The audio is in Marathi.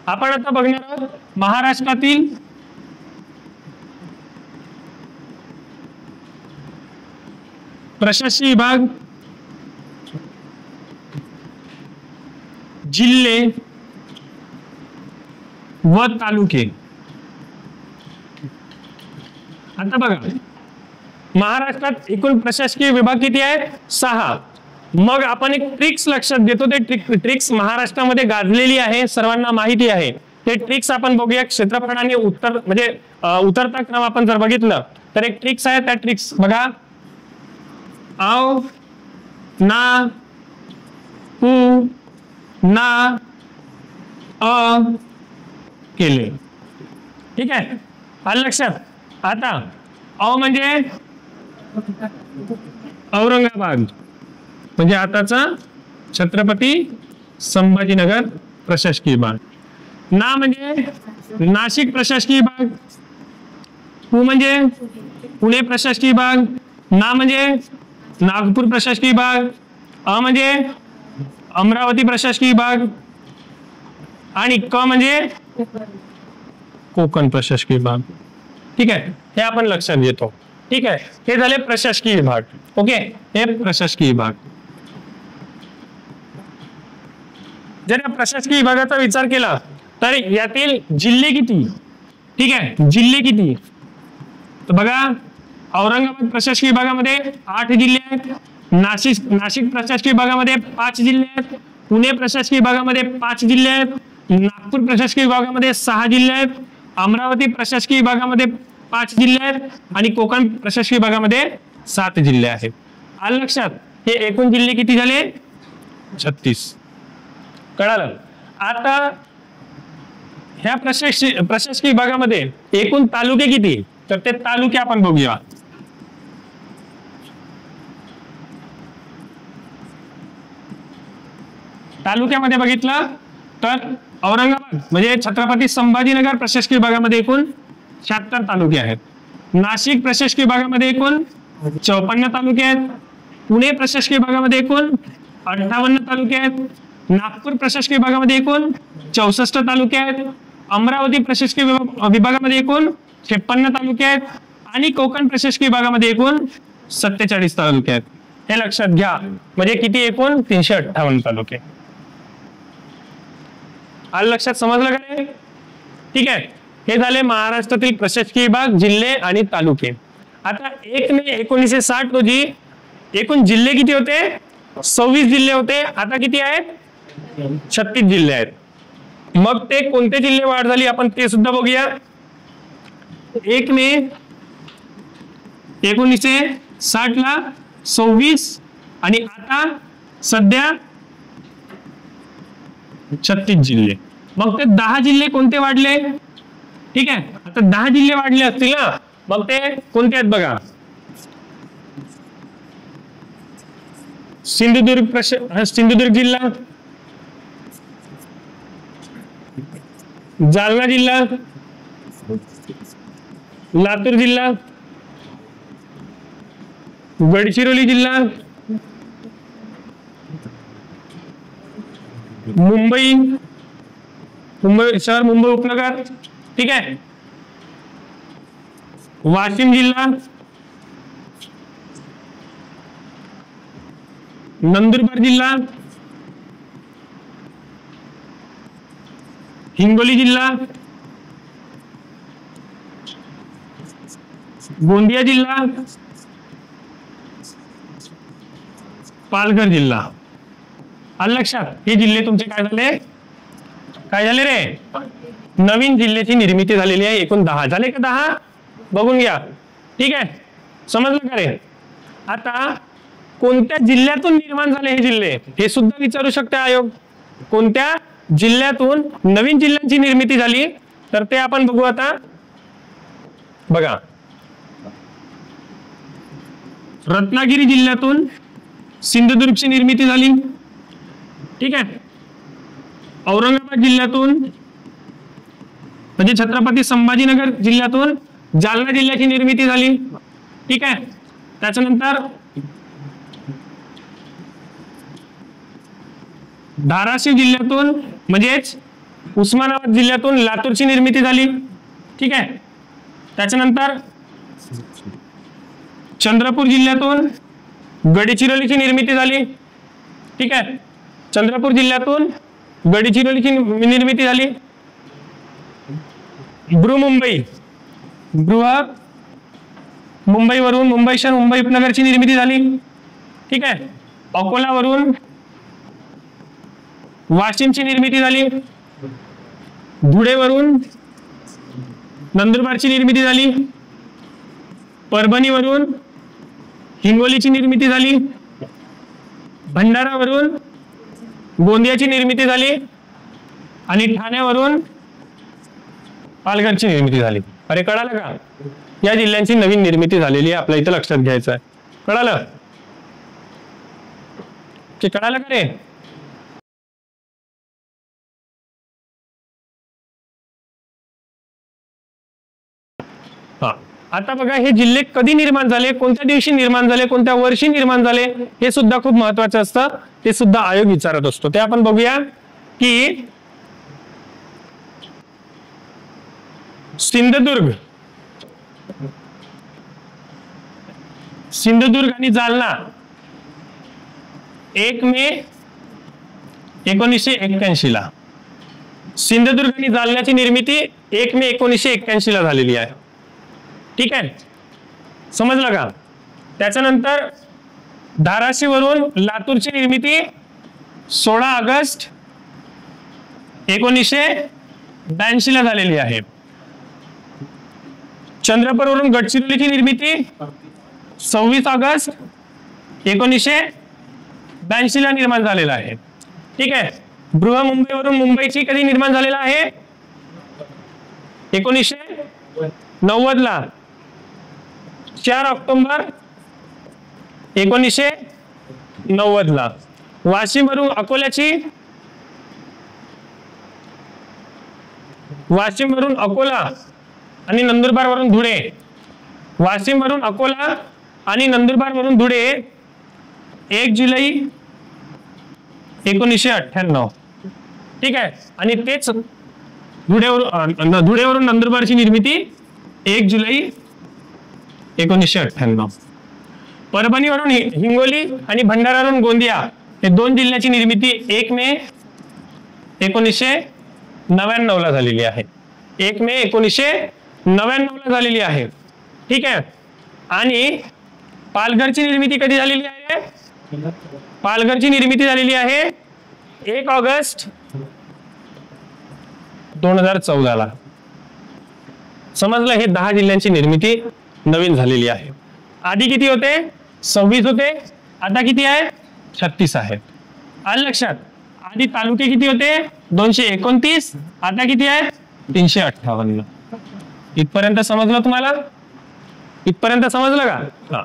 आपण आता बघणार आहोत महाराष्ट्रातील प्रशासकीय विभाग, जिल्हे व तालुके. आता बघा महाराष्ट्रात एकूण प्रशासकीय विभाग किती आहेत? 6. मग आपण एक ट्रिक्स लक्षात घेतो. ते ट्रिक्स महाराष्ट्रामध्ये गाजलेली आहे, सर्वांना माहिती आहे. ते ट्रिक्स आपण बघूया. क्षेत्रफळाने उतरता क्रम आपण जर बघितलं तर एक ट्रिक्स आहे. त्या ट्रिक्स बघा. औ ना उ ना अ केले. ठीक आहे, आलं लक्षात. आता औ म्हणजे औरंगाबाद, म्हणजे आताचा छत्रपती संभाजीनगर प्रशासकीय विभाग. ना म्हणजे नाशिक प्रशासकीय विभाग. पु म्हणजे पुणे प्रशासकीय विभाग. ना म्हणजे नागपूर प्रशासकीय विभाग. अ म्हणजे अमरावती प्रशासकीय विभाग. आणि क म्हणजे कोकण प्रशासकीय विभाग. ठीक आहे, हे आपण लक्षात घेतो. ठीक आहे, हे झाले प्रशासकीय विभाग. ओके, हे प्रशासकीय विभाग. जर या प्रशासकीय विभागाचा विचार केला तर यातील जिल्हे किती? ठीक आहे, जिल्हे किती? तर बघा औरंगाबाद प्रशासकीय विभागामध्ये 8 जिल्हे आहेत. नाशिक प्रशासकीय विभागामध्ये 5 जिल्हे आहेत. पुणे प्रशासकीय विभागामध्ये 5 जिल्हे आहेत. नागपूर प्रशासकीय विभागामध्ये 6 जिल्हे आहेत. अमरावती प्रशासकीय विभागामध्ये 5 जिल्हे आहेत. आणि कोकण प्रशासकीय विभागामध्ये 7 जिल्हे आहेत. आलं लक्षात. हे एकूण जिल्हे किती झाले? 36. कळालं. आता ह्या प्रशासकीय विभागामध्ये एकूण तालुके किती? तर ते तालुके आपण बघूया. तालुक्यामध्ये बघितलं तर औरंगाबाद म्हणजे छत्रपती संभाजीनगर प्रशासकीय विभागामध्ये एकूण 76 तालुके आहेत. नाशिक प्रशासकीय विभागामध्ये एकूण 54 तालुके आहेत. पुणे प्रशासकीय विभागामध्ये एकूण 58 तालुके आहेत. नागपूर प्रशासकीय विभागामध्ये एकूण 64 तालुके आहेत. अमरावती प्रशासकीय विभागामध्ये एकूण 56 तालुके आहेत. आणि कोकण प्रशासकीय विभागामध्ये एकूण 47 तालुके आहेत. हे लक्षात घ्या. म्हणजे किती? एकूण 358 तालुके. आलं लक्षात? समजलं का नाही? ठीक आहे, हे झाले महाराष्ट्रातील प्रशासकीय विभाग, जिल्हे आणि तालुके. आता 1 मे 1960 रोजी एकूण जिल्हे किती होते? 26 जिल्हे होते. आता किती आहेत? 36 जिल्हे आहेत. मग ते कोणते जिल्हे वाढ झाली आपण ते सुद्धा बघूया. 1 मे 1960 ला 26 आणि आता सध्या 36 जिल्हे. मग ते 10 जिल्हे कोणते वाढले? ठीक आहे, आता 10 जिल्हे वाढले असतील ना, मग ते कोणते आहेत बघा. सिंधुदुर्ग जिल्हा, जालना जिल्हा, लातूर जिल्हा, गडचिरोली जिल्हा, मुंबई शहर, मुंबई उपनगर. ठीक आहे, वाशिम जिल्हा, नंदुरबार जिल्हा, हिंगोली जिल्हा, गोंदिया जिल्हा, पालघर जिल्हा. आलं लक्षात? हे जिल्हे तुमचे काय झाले रे? नवीन जिल्ह्याची निर्मिती झालेली आहे. एकूण 10 झाले का? 10 बघून घ्या. ठीक आहे, समजलं का रे? आता कोणत्या जिल्ह्यातून निर्माण झाले हे जिल्हे हे सुद्धा विचारू शकते आयोग. कोणत्या जिल्ह्यातून नवीन जिल्ह्यांची निर्मिती झाली तर ते आपण बघू. आता बघा, रत्नागिरी जिल्ह्यातून सिंधुदुर्गची निर्मिती झाली. ठीक आहे, औरंगाबाद जिल्ह्यातून म्हणजे छत्रपती संभाजीनगर जिल्ह्यातून जालना जिल्ह्याची निर्मिती झाली. ठीक आहे, त्याच्यानंतर धाराशिव जिल्ह्यातून म्हणजेच उस्मानाबाद जिल्ह्यातून लातूरची निर्मिती झाली. ठीक आहे. त्याच्यानंतर चंद्रपूर जिल्ह्यातून गडचिरोलीची निर्मिती झाली. ठीक आहे. चंद्रपूर जिल्ह्यातून गडचिरोलीची निर्मिती झाली. मुंबईवरून मुंबई शहर मुंबई उपनगरची निर्मिती झाली. ठीक आहे. अकोलावरून वाशिमची निर्मिती झाली. धुळेवरून नंदुरबारची निर्मिती झाली. परभणीवरून हिंगोलीची निर्मिती झाली. भंडारावरून गोंदियाची निर्मिती झाली आणि ठाण्यावरून पालघरची निर्मिती झाली. अरे कळालं का? या जिल्ह्यांची नवीन निर्मिती झालेली आहे, आपल्या इथं लक्षात घ्यायचं आहे. कळालं की कळालं का रे? हा, आता बघा हे जिल्हे कधी निर्माण झाले, कोणत्या दिवशी निर्माण झाले, कोणत्या वर्षी निर्माण झाले, हे सुद्धा खूप महत्वाचं असतं. ते सुद्धा आयोग विचारत असतो. ते आपण बघूया की सिंधुदुर्ग आणि जालना 1 मे 1981 ला. सिंधुदुर्ग आणि जालन्याची निर्मिती 1 मे 1981 ला झालेली आहे. ठीक आहे. समजलं का? त्याच्यानंतर धाराशिववरून लातूरची निर्मिती 16 ऑगस्ट 1982 ला झालेली आहे. चंद्रपूरवरून गडचिरोलीची निर्मिती 26 ऑगस्ट 1982 ला निर्माण झालेला आहे. ठीक आहे. बृहमुंबईवरून मुंबईची कधी निर्माण झालेला आहे? 1990 ला. 4 ऑक्टोबर 1990 ला. वाशिमवरून अकोला आणि नंदुरबारवरून धुळे. वाशिमवरून अकोला आणि नंदुरबारवरून धुळे 1 जुलै 1998. ठीक आहे. आणि तेच धुळेवरून नंदुरबारची निर्मिती 1 जुलै 1998. परभणीवरून हिंगोली आणि भंडारावरून गोंदिया हे 2 जिल्ह्याची निर्मिती 1 मे 1999 ला झालेली आहे. 1 मे 1999 ला झालेली आहे. ठीक आहे. आणि पालघरची निर्मिती कधी झालेली आहे? पालघरची निर्मिती झालेली आहे 1 ऑगस्ट 2014 ला. समजलं? हे 10 जिल्ह्यांची निर्मिती नवीन झालेली आहे. आधी किती होते? 26 होते. आता किती आहे? 36 आहेत. आलं लक्षात? आधी तालुके किती होते? 229. आता किती आहे? 358. इथपर्यंत समजलं तुम्हाला? इथपर्यंत समजलं का? हा.